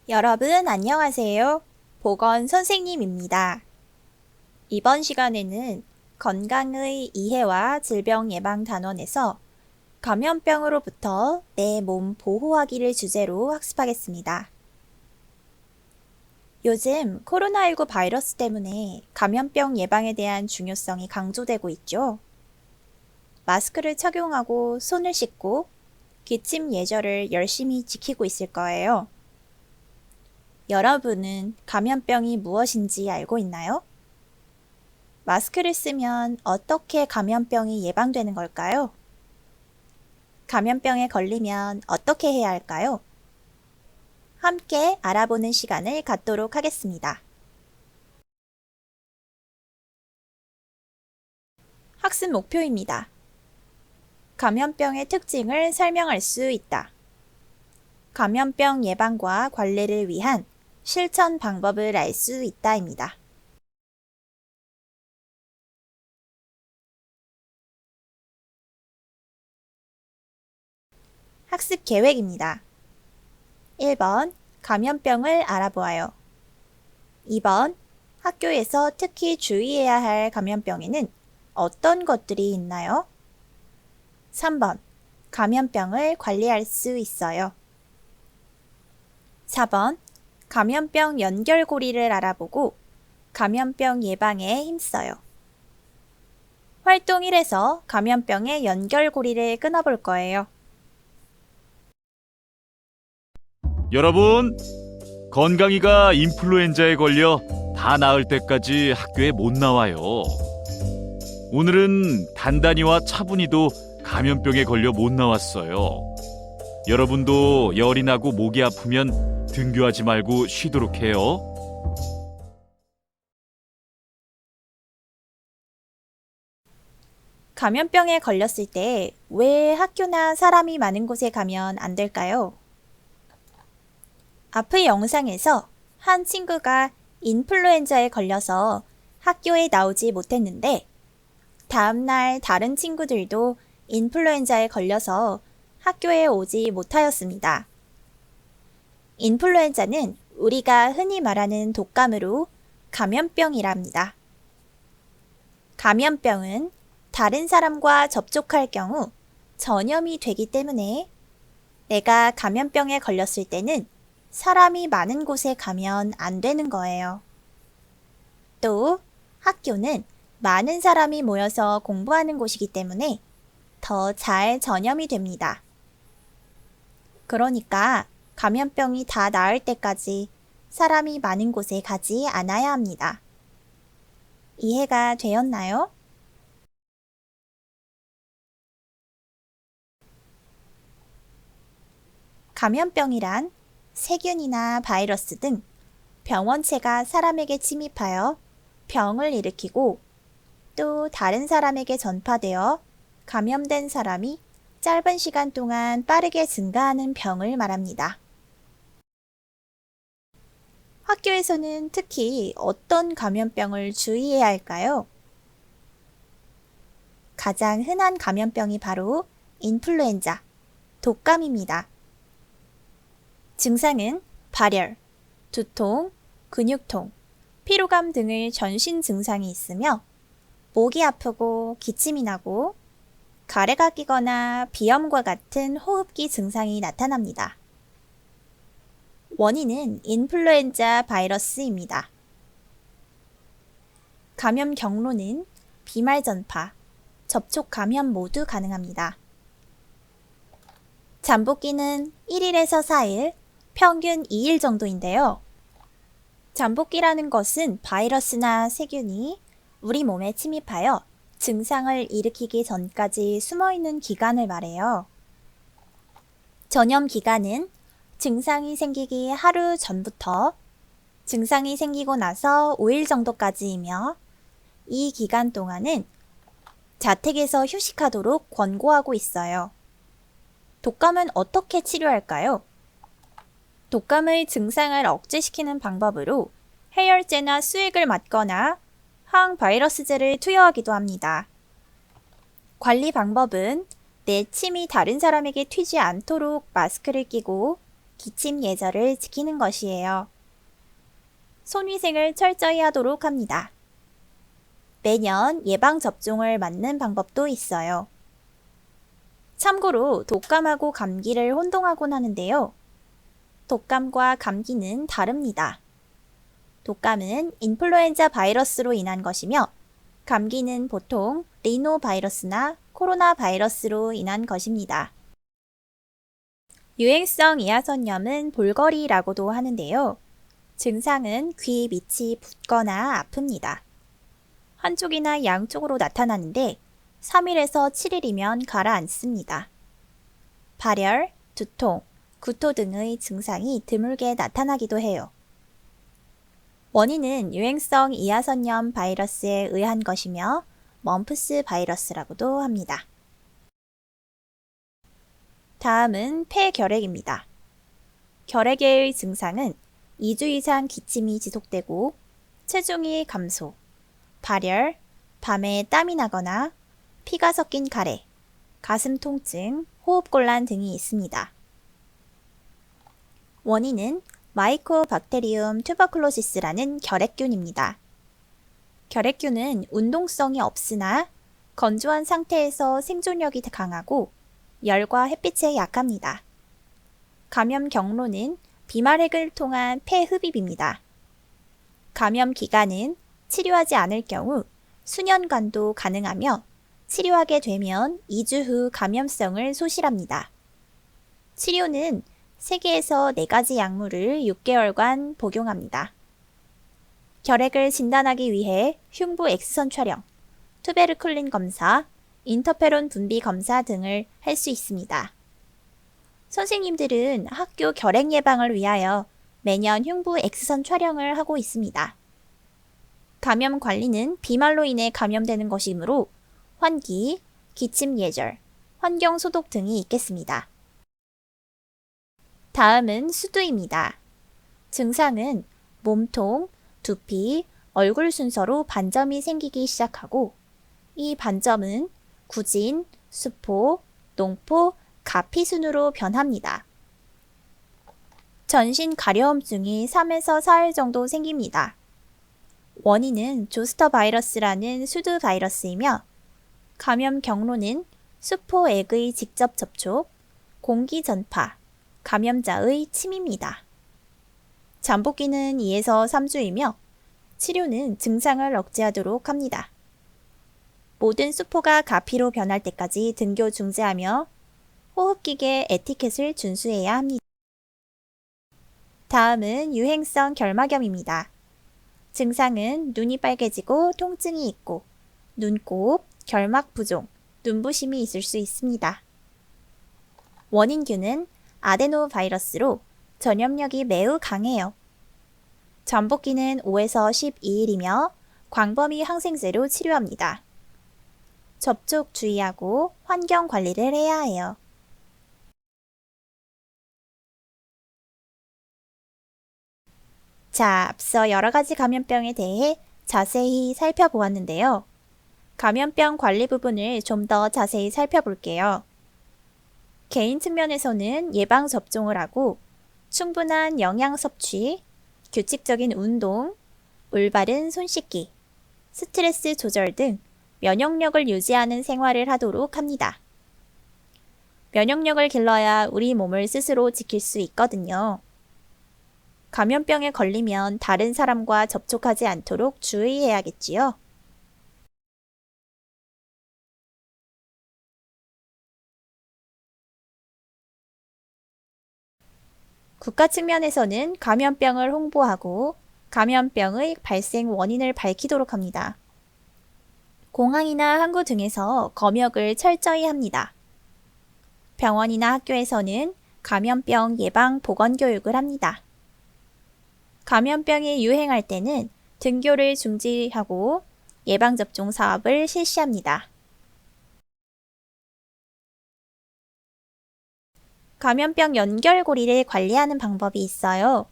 여러분 안녕하세요. 보건 선생님입니다. 이번 시간에는 건강의 이해와 질병 예방 단원에서 감염병으로부터 내 몸 보호하기를 주제로 학습하겠습니다. 요즘 코로나19 바이러스 때문에 감염병 예방에 대한 중요성이 강조되고 있죠. 마스크를 착용하고 손을 씻고 기침 예절을 열심히 지키고 있을 거예요. 여러분은 감염병이 무엇인지 알고 있나요? 마스크를 쓰면 어떻게 감염병이 예방되는 걸까요? 감염병에 걸리면 어떻게 해야 할까요? 함께 알아보는 시간을 갖도록 하겠습니다. 학습 목표입니다. 감염병의 특징을 설명할 수 있다. 감염병 예방과 관리를 위한 실천 방법을 알 수 있다입니다. 학습 계획입니다. 1번, 감염병을 알아보아요. 2번, 학교에서 특히 주의해야 할 감염병에는 어떤 것들이 있나요? 3번, 감염병을 관리할 수 있어요. 4번, 감염병 연결고리를 알아보고 감염병 예방에 힘써요. 활동 1에서 감염병의 연결고리를 끊어볼 거예요. 여러분, 건강이가 인플루엔자에 걸려 다 나을 때까지 학교에 못 나와요. 오늘은 단단이와 차분이도 감염병에 걸려 못 나왔어요. 여러분도 열이 나고 목이 아프면 등교하지 말고 쉬도록 해요. 감염병에 걸렸을 때 왜 학교나 사람이 많은 곳에 가면 안 될까요? 앞의 영상에서 한 친구가 인플루엔자에 걸려서 학교에 나오지 못했는데 다음날 다른 친구들도 인플루엔자에 걸려서 학교에 오지 못하였습니다. 인플루엔자는 우리가 흔히 말하는 독감으로 감염병이랍니다. 감염병은 다른 사람과 접촉할 경우 전염이 되기 때문에 내가 감염병에 걸렸을 때는 사람이 많은 곳에 가면 안 되는 거예요. 또 학교는 많은 사람이 모여서 공부하는 곳이기 때문에 더 잘 전염이 됩니다. 그러니까 감염병이 다 나을 때까지 사람이 많은 곳에 가지 않아야 합니다. 이해가 되었나요? 감염병이란 세균이나 바이러스 등 병원체가 사람에게 침입하여 병을 일으키고 또 다른 사람에게 전파되어 감염된 사람이 짧은 시간 동안 빠르게 증가하는 병을 말합니다. 학교에서는 특히 어떤 감염병을 주의해야 할까요? 가장 흔한 감염병이 바로 인플루엔자, 독감입니다. 증상은 발열, 두통, 근육통, 피로감 등의 전신 증상이 있으며 목이 아프고 기침이 나고 가래가 끼거나 비염과 같은 호흡기 증상이 나타납니다. 원인은 인플루엔자 바이러스입니다. 감염 경로는 비말 전파, 접촉 감염 모두 가능합니다. 잠복기는 1일에서 4일, 평균 2일 정도인데요. 잠복기라는 것은 바이러스나 세균이 우리 몸에 침입하여 증상을 일으키기 전까지 숨어있는 기간을 말해요. 전염 기간은 증상이 생기기 하루 전부터 증상이 생기고 나서 5일 정도까지이며 이 기간 동안은 자택에서 휴식하도록 권고하고 있어요. 독감은 어떻게 치료할까요? 독감의 증상을 억제시키는 방법으로 해열제나 수액을 맞거나 항바이러스제를 투여하기도 합니다. 관리 방법은 내 침이 다른 사람에게 튀지 않도록 마스크를 끼고 기침 예절을 지키는 것이에요. 손위생을 철저히 하도록 합니다. 매년 예방접종을 맞는 방법도 있어요. 참고로 독감하고 감기를 혼동하곤 하는데요. 독감과 감기는 다릅니다. 독감은 인플루엔자 바이러스로 인한 것이며 감기는 보통 리노바이러스나 코로나 바이러스로 인한 것입니다. 유행성 이하선염은 볼거리라고도 하는데요. 증상은 귀 밑이 붓거나 아픕니다. 한쪽이나 양쪽으로 나타나는데 3일에서 7일이면 가라앉습니다. 발열, 두통, 구토 등의 증상이 드물게 나타나기도 해요. 원인은 유행성 이하선염 바이러스에 의한 것이며 멈프스 바이러스라고도 합니다. 다음은 폐결핵입니다. 결핵의 증상은 2주 이상 기침이 지속되고 체중이 감소, 발열, 밤에 땀이 나거나 피가 섞인 가래, 가슴 통증, 호흡곤란 등이 있습니다. 원인은 마이코박테리움 튜버클로시스라는 결핵균입니다. 결핵균은 운동성이 없으나 건조한 상태에서 생존력이 강하고 열과 햇빛에 약합니다. 감염 경로는 비말핵을 통한 폐흡입입니다. 감염 기간은 치료하지 않을 경우 수년간도 가능하며 치료하게 되면 2주 후 감염성을 소실합니다. 치료는 3개에서 4가지 약물을 6개월간 복용합니다. 결핵을 진단하기 위해 흉부 X선 촬영, 투베르클린 검사, 인터페론 분비 검사 등을 할 수 있습니다. 선생님들은 학교 결핵 예방을 위하여 매년 흉부 X선 촬영을 하고 있습니다. 감염 관리는 비말로 인해 감염되는 것이므로 환기, 기침 예절, 환경 소독 등이 있겠습니다. 다음은 수두입니다. 증상은 몸통, 두피, 얼굴 순서로 반점이 생기기 시작하고 이 반점은 구진, 수포, 농포, 가피 순으로 변합니다. 전신 가려움증이 3에서 4일 정도 생깁니다. 원인은 조스터 바이러스라는 수두 바이러스이며 감염 경로는 수포액의 직접 접촉, 공기 전파, 감염자의 침입니다. 잠복기는 2에서 3주이며 치료는 증상을 억제하도록 합니다. 모든 수포가 가피로 변할 때까지 등교 중지하며 호흡기계 에티켓을 준수해야 합니다. 다음은 유행성 결막염입니다. 증상은 눈이 빨개지고 통증이 있고 눈곱, 결막 부종, 눈부심이 있을 수 있습니다. 원인균은 아데노바이러스로 전염력이 매우 강해요. 잠복기는 5에서 12일이며 광범위 항생제로 치료합니다. 접촉 주의하고 환경 관리를 해야 해요. 자, 앞서 여러 가지 감염병에 대해 자세히 살펴보았는데요. 감염병 관리 부분을 좀 더 자세히 살펴볼게요. 개인 측면에서는 예방접종을 하고 충분한 영양 섭취, 규칙적인 운동, 올바른 손 씻기, 스트레스 조절 등 면역력을 유지하는 생활을 하도록 합니다. 면역력을 길러야 우리 몸을 스스로 지킬 수 있거든요. 감염병에 걸리면 다른 사람과 접촉하지 않도록 주의해야겠지요. 국가 측면에서는 감염병을 홍보하고 감염병의 발생 원인을 밝히도록 합니다. 공항이나 항구 등에서 검역을 철저히 합니다. 병원이나 학교에서는 감염병 예방 보건 교육을 합니다. 감염병이 유행할 때는 등교를 중지하고 예방접종 사업을 실시합니다. 감염병 연결고리를 관리하는 방법이 있어요.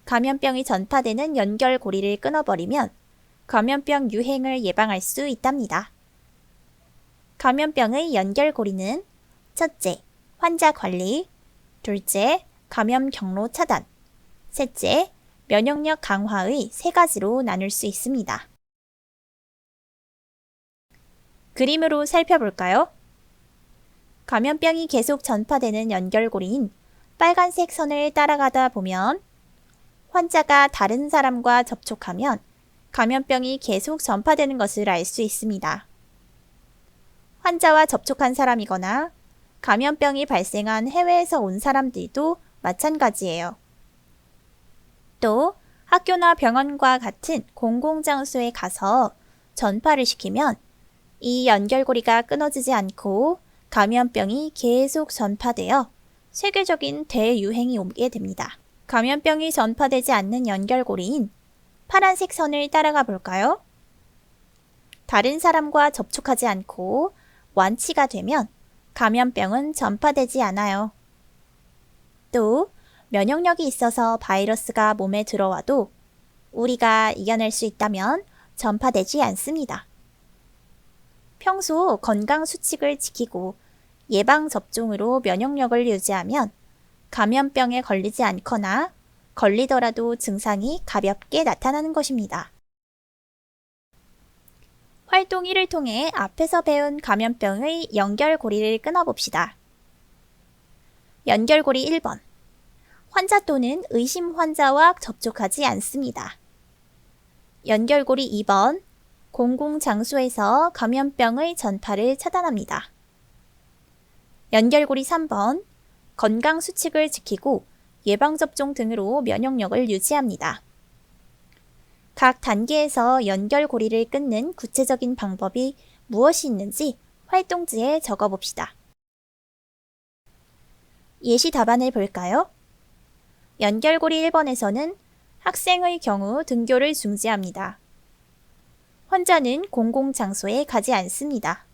감염병이 전파되는 연결고리를 끊어버리면 감염병 유행을 예방할 수 있답니다. 감염병의 연결고리는 첫째, 환자 관리, 둘째, 감염 경로 차단, 셋째, 면역력 강화의 세 가지로 나눌 수 있습니다. 그림으로 살펴볼까요? 감염병이 계속 전파되는 연결고리인 빨간색 선을 따라가다 보면 환자가 다른 사람과 접촉하면 감염병이 계속 전파되는 것을 알 수 있습니다. 환자와 접촉한 사람이거나 감염병이 발생한 해외에서 온 사람들도 마찬가지예요. 또 학교나 병원과 같은 공공장소에 가서 전파를 시키면 이 연결고리가 끊어지지 않고 감염병이 계속 전파되어 세계적인 대유행이 오게 됩니다. 감염병이 전파되지 않는 연결고리인 파란색 선을 따라가 볼까요? 다른 사람과 접촉하지 않고 완치가 되면 감염병은 전파되지 않아요. 또 면역력이 있어서 바이러스가 몸에 들어와도 우리가 이겨낼 수 있다면 전파되지 않습니다. 평소 건강 수칙을 지키고 예방접종으로 면역력을 유지하면 감염병에 걸리지 않거나 걸리더라도 증상이 가볍게 나타나는 것입니다. 활동 1을 통해 앞에서 배운 감염병의 연결고리를 끊어봅시다. 연결고리 1번. 환자 또는 의심 환자와 접촉하지 않습니다. 연결고리 2번. 공공장소에서 감염병의 전파를 차단합니다. 연결고리 3번. 건강 수칙을 지키고 예방접종 등으로 면역력을 유지합니다. 각 단계에서 연결고리를 끊는 구체적인 방법이 무엇이 있는지 활동지에 적어봅시다. 예시 답안을 볼까요? 연결고리 1번에서는 학생의 경우 등교를 중지합니다. 환자는 공공장소에 가지 않습니다.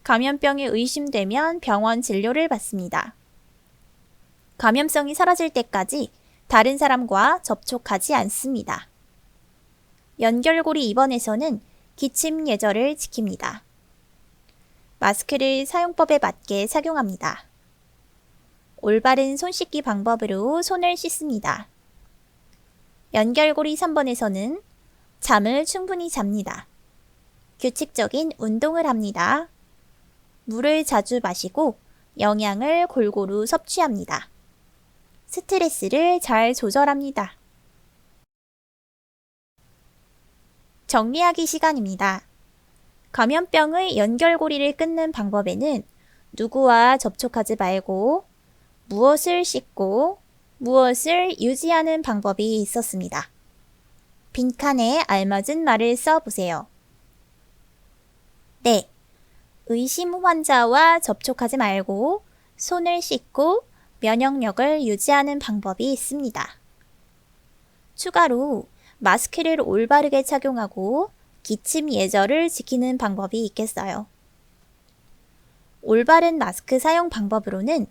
감염병이 의심되면 병원 진료를 받습니다. 감염성이 사라질 때까지 다른 사람과 접촉하지 않습니다. 연결고리 2번에서는 기침 예절을 지킵니다. 마스크를 사용법에 맞게 착용합니다. 올바른 손 씻기 방법으로 손을 씻습니다. 연결고리 3번에서는 잠을 충분히 잡니다. 규칙적인 운동을 합니다. 물을 자주 마시고 영양을 골고루 섭취합니다. 스트레스를 잘 조절합니다. 정리하기 시간입니다. 감염병의 연결고리를 끊는 방법에는 누구와 접촉하지 말고 무엇을 씻고 무엇을 유지하는 방법이 있었습니다. 빈칸에 알맞은 말을 써보세요. 네. 의심 환자와 접촉하지 말고 손을 씻고 면역력을 유지하는 방법이 있습니다. 추가로 마스크를 올바르게 착용하고 기침 예절을 지키는 방법이 있겠어요. 올바른 마스크 사용 방법으로는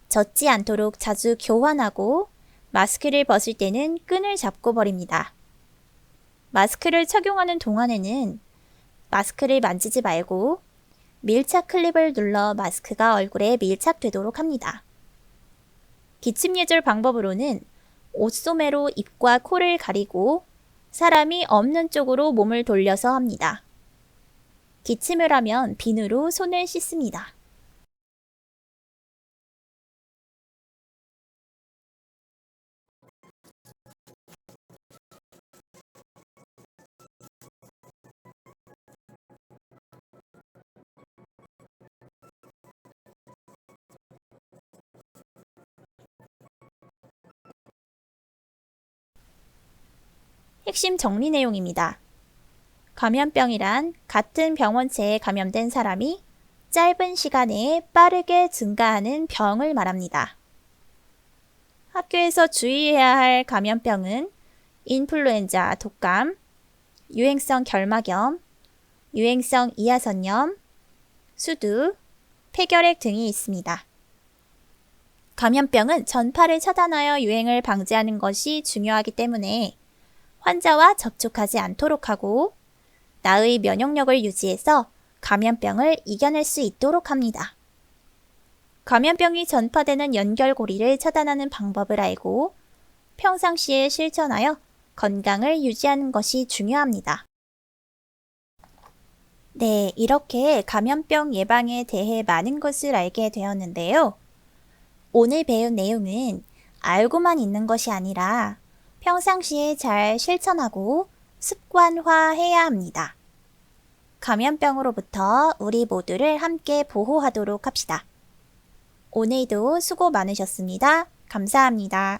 젖지 않도록 자주 교환하고 마스크를 벗을 때는 끈을 잡고 버립니다. 마스크를 착용하는 동안에는 마스크를 만지지 말고 밀착 클립을 눌러 마스크가 얼굴에 밀착되도록 합니다. 기침 예절 방법으로는 옷소매로 입과 코를 가리고 사람이 없는 쪽으로 몸을 돌려서 합니다. 기침을 하면 비누로 손을 씻습니다. 핵심 정리 내용입니다. 감염병이란 같은 병원체에 감염된 사람이 짧은 시간에 빠르게 증가하는 병을 말합니다. 학교에서 주의해야 할 감염병은 인플루엔자 독감, 유행성 결막염, 유행성 이하선염, 수두, 폐결핵 등이 있습니다. 감염병은 전파를 차단하여 유행을 방지하는 것이 중요하기 때문에 환자와 접촉하지 않도록 하고 나의 면역력을 유지해서 감염병을 이겨낼 수 있도록 합니다. 감염병이 전파되는 연결고리를 차단하는 방법을 알고 평상시에 실천하여 건강을 유지하는 것이 중요합니다. 네, 이렇게 감염병 예방에 대해 많은 것을 알게 되었는데요. 오늘 배운 내용은 알고만 있는 것이 아니라 평상시에 잘 실천하고 습관화해야 합니다. 감염병으로부터 우리 모두를 함께 보호하도록 합시다. 오늘도 수고 많으셨습니다. 감사합니다.